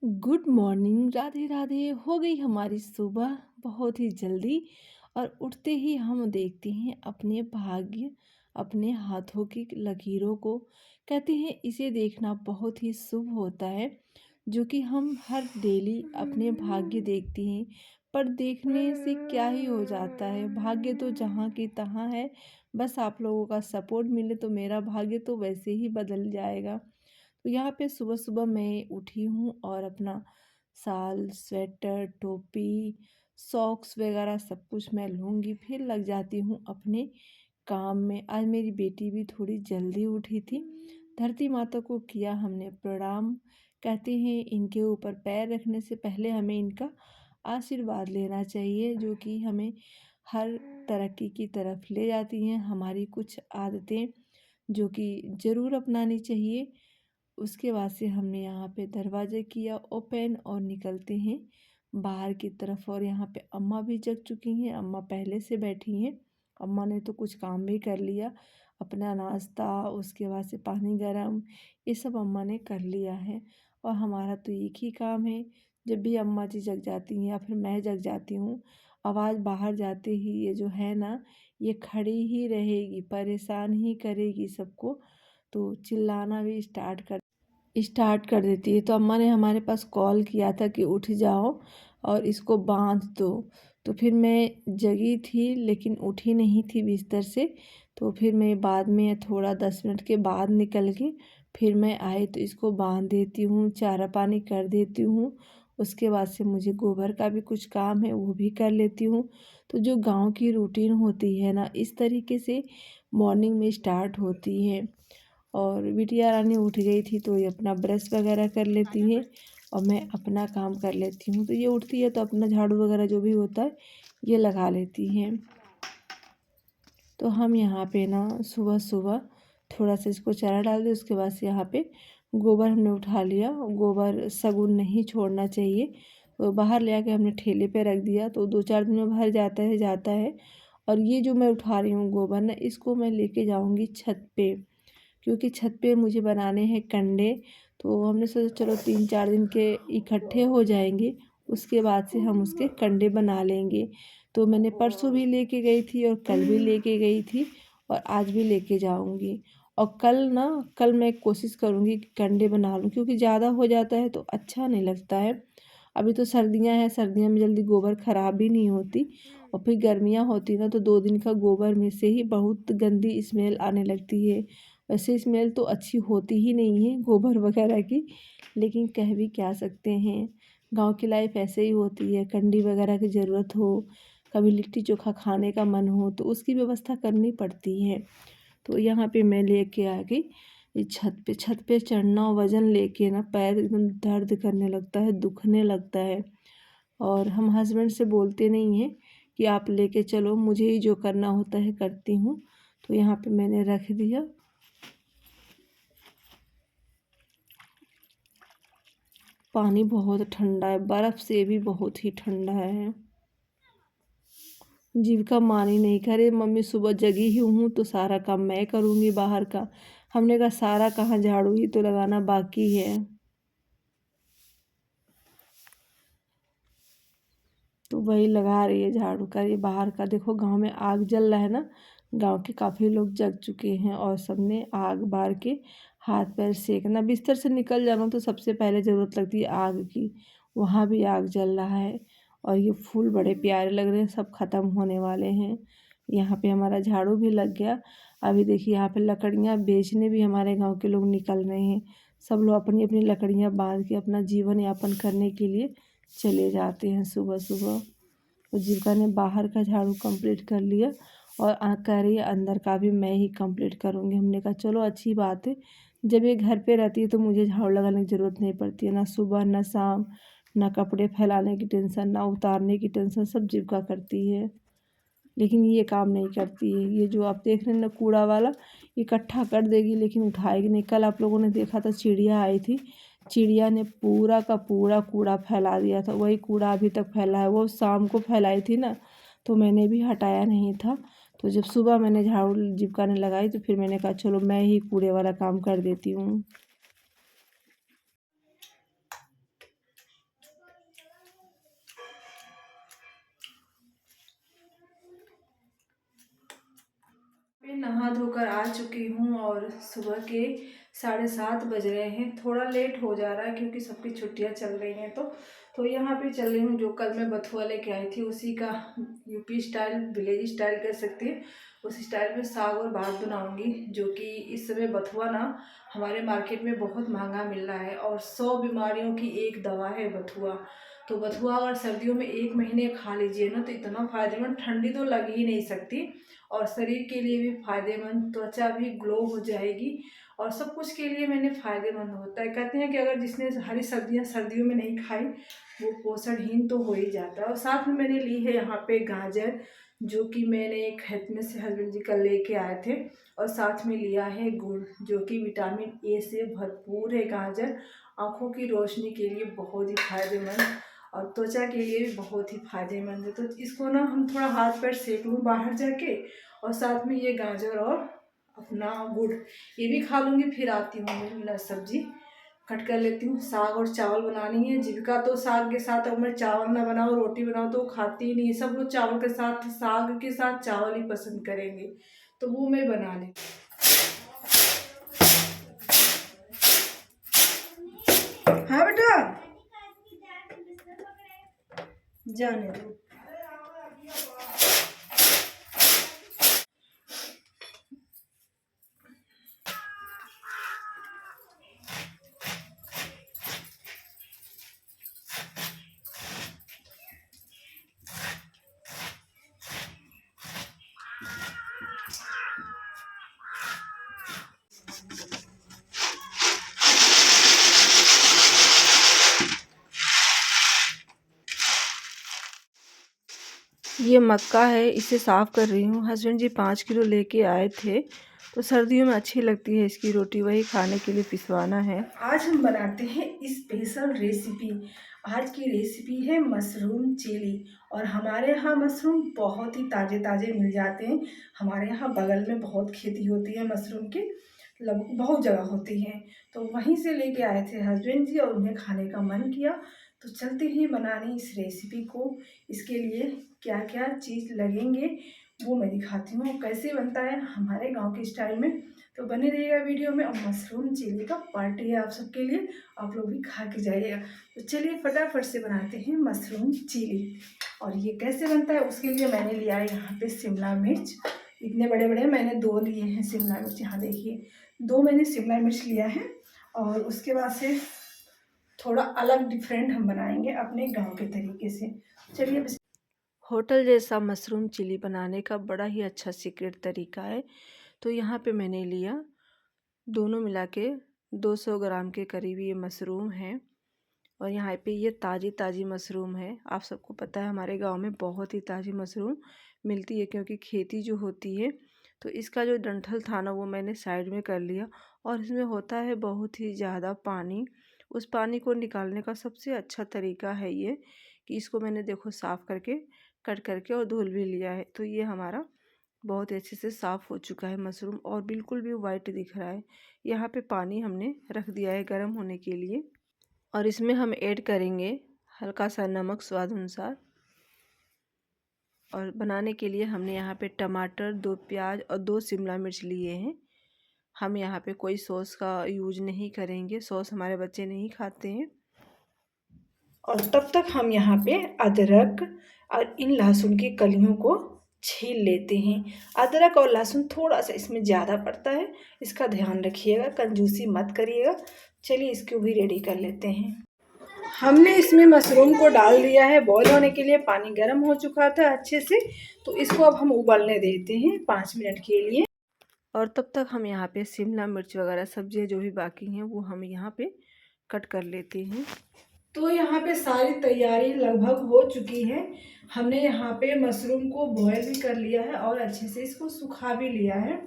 Good morning, Radhe Radhe. हो गई हमारी सुबह बहुत ही जल्दी। और उठते ही हम देखते हैं अपने भाग्य, अपने हाथों की लकीरों को। कहते हैं इसे देखना बहुत ही शुभ होता है। जो कि हम हर डेली अपने भाग्य देखते हैं। पर देखने से क्या ही हो जाता है, भाग्य तो जहाँ की तहाँ है। बस आप लोगों का सपोर्ट मिले तो मेरा भाग्य तो वैसे ही बदल जाएगा। तो यहाँ पे सुबह सुबह मैं उठी हूँ और अपना शाल, स्वेटर, टोपी, सॉक्स वगैरह सब कुछ मैं लूँगी, फिर लग जाती हूँ अपने काम में। आज मेरी बेटी भी थोड़ी जल्दी उठी थी। धरती माता को किया हमने प्रणाम। कहते हैं इनके ऊपर पैर रखने से पहले हमें इनका आशीर्वाद लेना चाहिए, जो कि हमें हर तरक्की की तरफ ले जाती हैं। हमारी कुछ आदतें जो कि ज़रूर अपनानी चाहिए। उसके बाद से हमने यहाँ पे दरवाज़ा किया ओपन और निकलते हैं बाहर की तरफ। और यहाँ पे अम्मा भी जग चुकी हैं, अम्मा पहले से बैठी हैं। अम्मा ने तो कुछ काम भी कर लिया, अपना नाश्ता, उसके बाद से पानी गरम, ये सब अम्मा ने कर लिया है। और हमारा तो एक ही काम है, जब भी अम्मा जी जग जाती हैं या फिर मैं जग जाती हूँ, आवाज़ बाहर जाते ही ये जो है ना, ये खड़ी ही रहेगी, परेशान ही करेगी सबको। तो चिल्लाना भी स्टार्ट कर देती है। तो अम्मा ने हमारे पास कॉल किया था कि उठ जाओ और इसको बांध दो। तो फिर मैं जगी थी लेकिन उठी नहीं थी बिस्तर से। तो फिर मैं बाद में थोड़ा 10 मिनट के बाद निकल के फिर मैं आई तो इसको बांध देती हूँ, चारा पानी कर देती हूँ। उसके बाद से मुझे गोबर का भी कुछ काम है, वो भी कर लेती हूँ। तो जो गांव की रूटीन होती है ना, इस तरीके से मॉर्निंग में स्टार्ट होती है। और बिटिया रानी उठ गई थी तो ये अपना ब्रश वगैरह कर लेती है और मैं अपना काम कर लेती हूँ। तो ये उठती है तो अपना झाड़ू वगैरह जो भी होता है ये लगा लेती हैं। तो हम यहाँ पे ना सुबह सुबह थोड़ा सा इसको चारा डाल दिया। उसके बाद से यहाँ पे गोबर हमने उठा लिया। गोबर सगुन नहीं छोड़ना चाहिए, तो बाहर ले आके हमने ठेले पे रख दिया। तो 2-4 दिन में भर जाता है। और ये जो मैं उठा रही हूँ गोबर ना, इसको मैं लेके जाऊँगी छत पे, क्योंकि छत पे मुझे बनाने हैं कंडे। तो हमने सोचा चलो 3-4 दिन के इकट्ठे हो जाएंगे, उसके बाद से हम उसके कंडे बना लेंगे। तो मैंने परसों भी लेके गई थी और कल भी लेके गई थी और आज भी लेके जाऊंगी। और कल मैं कोशिश करूंगी कि कंडे बना लूँ, क्योंकि ज़्यादा हो जाता है तो अच्छा नहीं लगता है। अभी तो सर्दियां हैं, सर्दियों में जल्दी गोबर ख़राब भी नहीं होती। और फिर गर्मियां होती ना तो 2 दिन का गोबर में से ही बहुत गंदी स्मेल आने लगती है। वैसे स्मेल तो अच्छी होती ही नहीं है गोबर वगैरह की, लेकिन कह भी क्या सकते हैं, गांव की लाइफ ऐसे ही होती है। कंडी वगैरह की ज़रूरत हो, कभी लिट्टी चोखा खाने का मन हो तो उसकी व्यवस्था करनी पड़ती है। तो यहाँ पे मैं लेके आ गई ये छत पे चढ़ना, वज़न लेके ना पैर एकदम दर्द करने लगता है, दुखने लगता है। और हम हस्बैंड से बोलते नहीं हैं कि आप लेके चलो, मुझे ही जो करना होता है करती हूँ। तो यहाँ पे मैंने रख दिया। पानी बहुत ठंडा है, बर्फ़ से भी बहुत ही ठंडा है। जीव का मान ही नहीं करे। मम्मी सुबह जगी ही हूँ तो सारा काम मैं करूँगी बाहर का। हमने कहा सारा कहाँ, झाड़ू ही तो लगाना बाकी है। तो वही लगा रही है झाड़ू का। ये बाहर का देखो, गांव में आग जल रहा है ना, गांव के काफ़ी लोग जग चुके हैं और सबने आग बार के हाथ पैर सेकना। बिस्तर से निकल जाना तो सबसे पहले ज़रूरत लगती है आग की, वहाँ भी आग जल रहा है। और ये फूल बड़े प्यारे लग रहे हैं, सब ख़त्म होने वाले हैं। यहाँ पे हमारा झाड़ू भी लग गया। अभी देखिए यहाँ पे लकड़ियाँ बेचने भी हमारे गाँव के लोग निकल रहे हैं। सब लोग अपनी अपनी लकड़ियाँ बांध के अपना जीवन यापन करने के लिए चले जाते हैं सुबह सुबह। तो जीविका ने बाहर का झाड़ू कंप्लीट कर लिया और कह रही है अंदर का भी मैं ही कंप्लीट करूँगी। हमने कहा चलो अच्छी बात है, जब ये घर पे रहती है तो मुझे झाड़ू लगाने की ज़रूरत नहीं पड़ती है, ना सुबह ना शाम, ना कपड़े फैलाने की टेंशन, ना उतारने की टेंशन, सब जीविका करती है। लेकिन ये काम नहीं करती है। ये जो आप देख रहे हैं ना कूड़ा वाला, इकट्ठा कर देगी लेकिन उठाएगी नहीं। कल आप लोगों ने देखा था चिड़िया आई थी, चिड़िया ने पूरा का पूरा कूड़ा फैला दिया था। वही कूड़ा अभी तक फैला है, वो शाम को फैलाई थी ना, तो मैंने भी हटाया नहीं था। तो जब सुबह मैंने झाड़ू जीविका ने लगाई तो फिर मैंने कहा चलो मैं ही कूड़े वाला काम कर देती हूँ। नहा धोकर आ चुकी हूँ और सुबह के 7:30 बज रहे हैं। थोड़ा लेट हो जा रहा है क्योंकि सबकी छुट्टियाँ चल रही हैं। तो यहाँ पे चल रही हूँ। जो कल मैं बथुआ लेके आई थी उसी का यूपी स्टाइल, विलेज स्टाइल कह सकती है, उस स्टाइल में साग और भात बनाऊँगी। जो कि इस समय बथुआ ना हमारे मार्केट में बहुत महंगा मिल रहा है और 100 बीमारियों की एक दवा है बथुआ। तो बथुआ अगर सर्दियों में 1 महीने खा लीजिए ना तो इतना फ़ायदेमंद, ठंडी तो लग ही नहीं सकती और शरीर के लिए भी फायदेमंद, त्वचा भी ग्लो हो जाएगी और सब कुछ के लिए मैंने फ़ायदेमंद होता है। कहते हैं कि अगर जिसने हरी सब्जियां सर्दियों में नहीं खाई वो पोषणहीन तो हो ही जाता है। और साथ में मैंने ली है यहाँ पे गाजर, जो कि मैंने खेत में से हस्बैंड जी कल लेके आए थे। और साथ में लिया है गुड़, जो कि विटामिन ए से भरपूर है। गाजर आँखों की रोशनी के लिए बहुत ही फायदेमंद और त्वचा के लिए भी बहुत ही फायदेमंद है। तो इसको ना हम थोड़ा हाथ पैर सेक लूँ बाहर जाके, और साथ में ये गाजर और अपना गुड़ ये भी खा लूँगी। फिर आती हूँ मैं सब्जी कट कर लेती हूँ। साग और चावल बनानी है। जीविका तो साग के साथ, अगर मैं चावल ना बनाऊँ रोटी बनाऊँ तो वो खाती ही नहीं है। सब लोग चावल के साथ, साग के साथ चावल ही पसंद करेंगे, तो वो मैं बना लेती हूँ। हाँ बेटा, जाने दो। ये मक्का है, इसे साफ़ कर रही हूँ। हस्बैंड जी 5 किलो लेके आए थे, तो सर्दियों में अच्छी लगती है इसकी रोटी, वही खाने के लिए पिसवाना है। आज हम बनाते हैं स्पेशल रेसिपी। आज की रेसिपी है मशरूम चिली। और हमारे यहाँ मशरूम बहुत ही ताज़े ताज़े मिल जाते हैं। हमारे यहाँ बगल में बहुत खेती होती है मशरूम की, लगभग बहुत जगह होती है। तो वहीं से लेके आए थे हस्बैंड जी और उन्हें खाने का मन किया, तो चलते ही बनाने इस रेसिपी को। इसके लिए क्या क्या चीज़ लगेंगे वो मैं दिखाती हूँ, कैसे बनता है हमारे गांव के स्टाइल में। तो बने रहिएगा वीडियो में। और मशरूम चिली का पार्टी है आप सबके लिए, आप लोग भी खा के जाइएगा। तो चलिए फटाफट से बनाते हैं मशरूम चिली। और ये कैसे बनता है उसके लिए मैंने लिया है यहाँ पे शिमला मिर्च। इतने बड़े बड़े मैंने 2 लिए हैं शिमला मिर्च। यहाँ देखिए 2 मैंने शिमला मिर्च लिया है। और उसके बाद से थोड़ा अलग डिफरेंट हम बनाएंगे अपने गांव के तरीके से। चलिए, होटल जैसा मशरूम चिली बनाने का बड़ा ही अच्छा सीक्रेट तरीका है। तो यहाँ पे मैंने लिया दोनों मिला के 200 ग्राम के करीब ये मशरूम है। और यहाँ पे ये ताज़ी ताज़ी मशरूम है। आप सबको पता है हमारे गांव में बहुत ही ताज़ी मशरूम मिलती है, क्योंकि खेती जो होती है। तो इसका जो डंठल था ना वो मैंने साइड में कर लिया। और इसमें होता है बहुत ही ज़्यादा पानी। उस पानी को निकालने का सबसे अच्छा तरीका है ये कि इसको मैंने देखो साफ़ करके कट करके और धुल भी लिया है। तो ये हमारा बहुत ही अच्छे से साफ़ हो चुका है मशरूम और बिल्कुल भी वाइट दिख रहा है। यहाँ पे पानी हमने रख दिया है गर्म होने के लिए। और इसमें हम ऐड करेंगे हल्का सा नमक स्वाद अनुसार। और बनाने के लिए हमने यहाँ पे टमाटर, 2 प्याज और 2 शिमला मिर्च लिए हैं। हम यहाँ पे कोई सॉस का यूज नहीं करेंगे, सॉस हमारे बच्चे नहीं खाते हैं। और तब तक हम यहाँ पे अदरक और इन लहसुन की कलियों को छील लेते हैं। अदरक और लहसुन थोड़ा सा इसमें ज़्यादा पड़ता है, इसका ध्यान रखिएगा, कंजूसी मत करिएगा। चलिए इसको भी रेडी कर लेते हैं। हमने इसमें मशरूम को डाल दिया है बॉईल होने के लिए। पानी गर्म हो चुका था अच्छे से, तो इसको अब हम उबलने देते हैं 5 मिनट के लिए। और तब तक हम यहाँ पे शिमला मिर्च वगैरह सब्जियाँ जो भी बाकी हैं वो हम यहाँ पे कट कर लेते हैं। तो यहाँ पे सारी तैयारी लगभग हो चुकी है। हमने यहाँ पे मशरूम को बॉईल भी कर लिया है और अच्छे से इसको सुखा भी लिया है।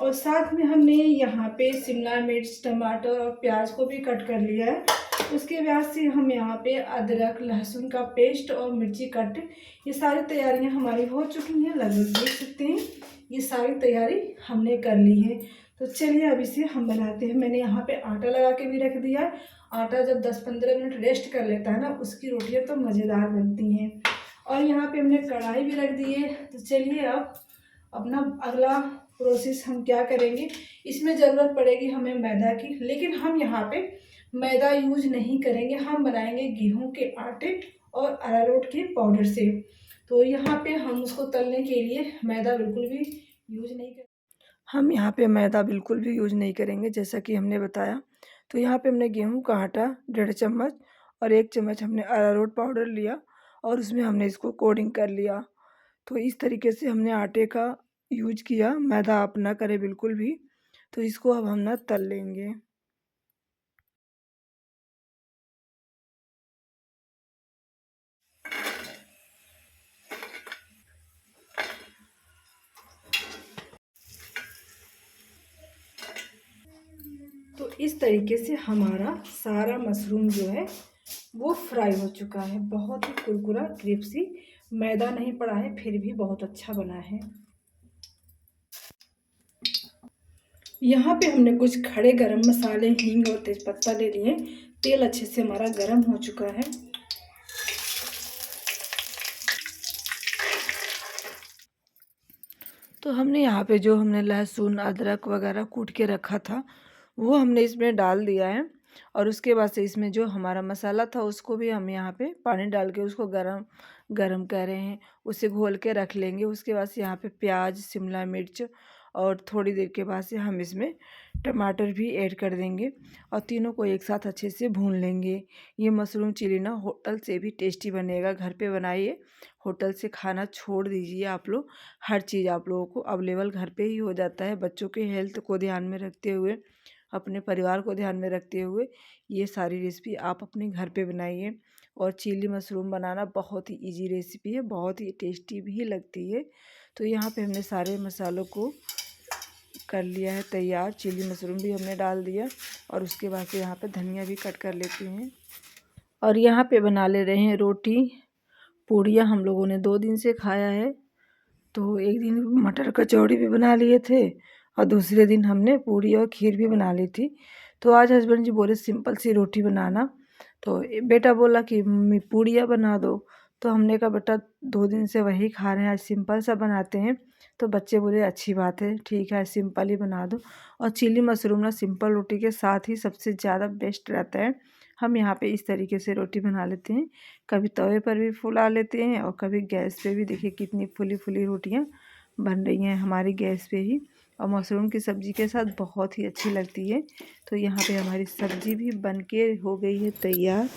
और साथ में हमने यहाँ पे शिमला मिर्च, टमाटर और प्याज को भी कट कर लिया है। उसके बाद से हम यहाँ पे अदरक, लहसुन का पेस्ट और मिर्ची कट, ये सारी तैयारियाँ हमारी हो चुकी हैं। लगभग देख सकते हैं ये सारी तैयारी हमने कर ली है। तो चलिए अब इसे हम बनाते हैं। मैंने यहाँ पे आटा लगा के भी रख दिया है। आटा जब 10-15 मिनट रेस्ट कर लेता है ना, उसकी रोटियाँ तो मज़ेदार बनती हैं। और यहाँ पे हमने कढ़ाई भी रख दी है। तो चलिए अब अपना अगला प्रोसेस हम क्या करेंगे, इसमें ज़रूरत पड़ेगी हमें मैदा की, लेकिन हम यहाँ पे मैदा यूज नहीं करेंगे, हम बनाएंगे गेहूं के आटे और अरारोट के पाउडर से। तो यहाँ पे हम उसको तलने के लिए मैदा बिल्कुल भी यूज नहीं करेंगे। हम यहाँ पे मैदा बिल्कुल भी यूज नहीं करेंगे जैसा कि हमने बताया। तो यहाँ पे हमने गेहूं का आटा 1.5 चम्मच और 1 चम्मच हमने अरारोट पाउडर लिया और उसमें हमने इसको कोटिंग कर लिया। तो इस तरीके से हमने आटे का यूज किया, मैदा आप ना करें बिल्कुल भी। तो इसको अब हम ना तल लेंगे। तो इस तरीके से हमारा सारा मशरूम जो है वो फ्राई हो चुका है, बहुत ही कुरकुरा क्रिस्पी, मैदा नहीं पड़ा है फिर भी बहुत अच्छा बना है। यहाँ पे हमने कुछ खड़े गरम मसाले, हींग और तेजपत्ता ले लिए। तेल अच्छे से हमारा गरम हो चुका है। तो हमने यहाँ पे जो हमने लहसुन अदरक वगैरह कूट के रखा था वो हमने इसमें डाल दिया है। और उसके बाद से इसमें जो हमारा मसाला था उसको भी हम यहाँ पे पानी डाल के उसको गरम गरम कर रहे हैं, उसे घोल के रख लेंगे। उसके बाद से यहाँ पे प्याज, शिमला मिर्च और थोड़ी देर के बाद से हम इसमें टमाटर भी ऐड कर देंगे और तीनों को एक साथ अच्छे से भून लेंगे। ये मशरूम चिली ना होटल से भी टेस्टी बनेगा, घर पे बनाइए, होटल से खाना छोड़ दीजिए आप लोग। हर चीज़ आप लोगों को अवेलेबल घर पे ही हो जाता है। बच्चों के हेल्थ को ध्यान में रखते हुए, अपने परिवार को ध्यान में रखते हुए ये सारी रेसिपी आप अपने घर पे बनाइए। और चिली मशरूम बनाना बहुत ही इजी रेसिपी है, बहुत ही टेस्टी भी लगती है। तो यहाँ पे हमने सारे मसालों को कर लिया है तैयार। चिली मशरूम भी हमने डाल दिया और उसके बाद से यहाँ पे धनिया भी कट कर लेते हैं। और यहाँ पे बना ले रहे हैं रोटी पूड़ियाँ। हम लोगों ने 2 दिन से खाया है, तो एक दिन मटर कचौड़ी भी बना लिए थे और दूसरे दिन हमने पूड़ी और खीर भी बना ली थी। तो आज हस्बैंड जी बोले सिंपल सी रोटी बनाना, तो बेटा बोला कि मम्मी पूड़ियाँ बना दो। तो हमने कहा बेटा 2 दिन से वही खा रहे हैं, आज सिंपल सा बनाते हैं। तो बच्चे बोले अच्छी बात है, ठीक है सिंपल ही बना दो। और चिली मशरूम ना सिंपल रोटी के साथ ही सबसे ज़्यादा बेस्ट रहता है। हम यहाँ पे इस तरीके से रोटी बना लेते हैं, कभी तवे पर भी फुला लेते हैं और कभी गैस पे भी। देखिए कितनी फुली फुली रोटियाँ बन रही हैं हमारी गैस पे ही, और मशरूम की सब्ज़ी के साथ बहुत ही अच्छी लगती है। तो यहाँ पे हमारी सब्ज़ी भी बन के हो गई है तैयार।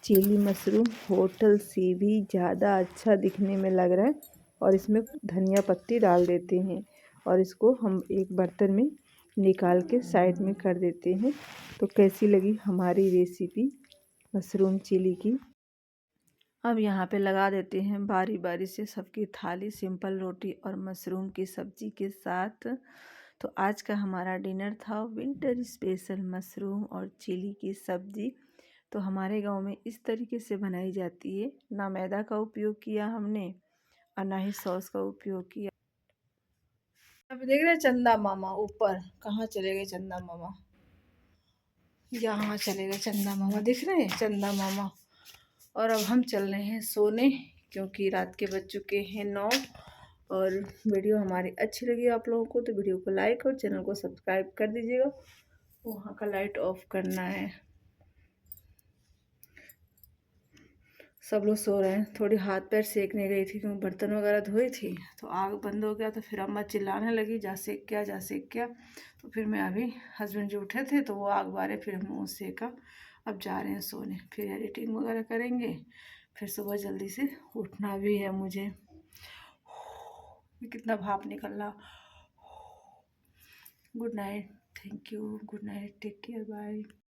चिली मशरूम होटल से भी ज़्यादा अच्छा दिखने में लग रहा है। और इसमें धनिया पत्ती डाल देते हैं और इसको हम एक बर्तन में निकाल के साइड में कर देते हैं। तो कैसी लगी हमारी रेसिपी मशरूम चिली की। अब यहाँ पे लगा देते हैं बारी बारी से सबकी थाली सिंपल रोटी और मशरूम की सब्ज़ी के साथ। तो आज का हमारा डिनर था विंटर स्पेशल मशरूम और चिली की सब्ज़ी। तो हमारे गांव में इस तरीके से बनाई जाती है, ना मैदा का उपयोग किया हमने और ना ही सॉस का उपयोग किया। अब देख रहे हैं चंदा मामा ऊपर, कहाँ चले गए चंदा मामा? यहाँ चले गए चंदा मामा, दिख रहे हैं चंदा मामा। और अब हम चल रहे हैं सोने, क्योंकि रात के बज चुके हैं 9। और वीडियो हमारी अच्छी लगी आप लोगों को तो वीडियो को लाइक और चैनल को सब्सक्राइब कर दीजिएगा। वहाँ का लाइट ऑफ करना है। सब लोग सो रहे हैं। थोड़ी हाथ पैर सेकने गई थी क्योंकि बर्तन वगैरह धोई थी, तो आग बंद हो गया। तो फिर अम्मा चिल्लाने लगी जा सेक क्या, जा सेक क्या। तो फिर मैं अभी, हस्बैंड जो उठे थे तो वो आग बारे, फिर हम वो सेका। अब जा रहे हैं सोने, फिर एडिटिंग वगैरह करेंगे, फिर सुबह जल्दी से उठना भी है मुझे। कितना भाप निकल रहा। Good night, thank you, good night, take care, bye.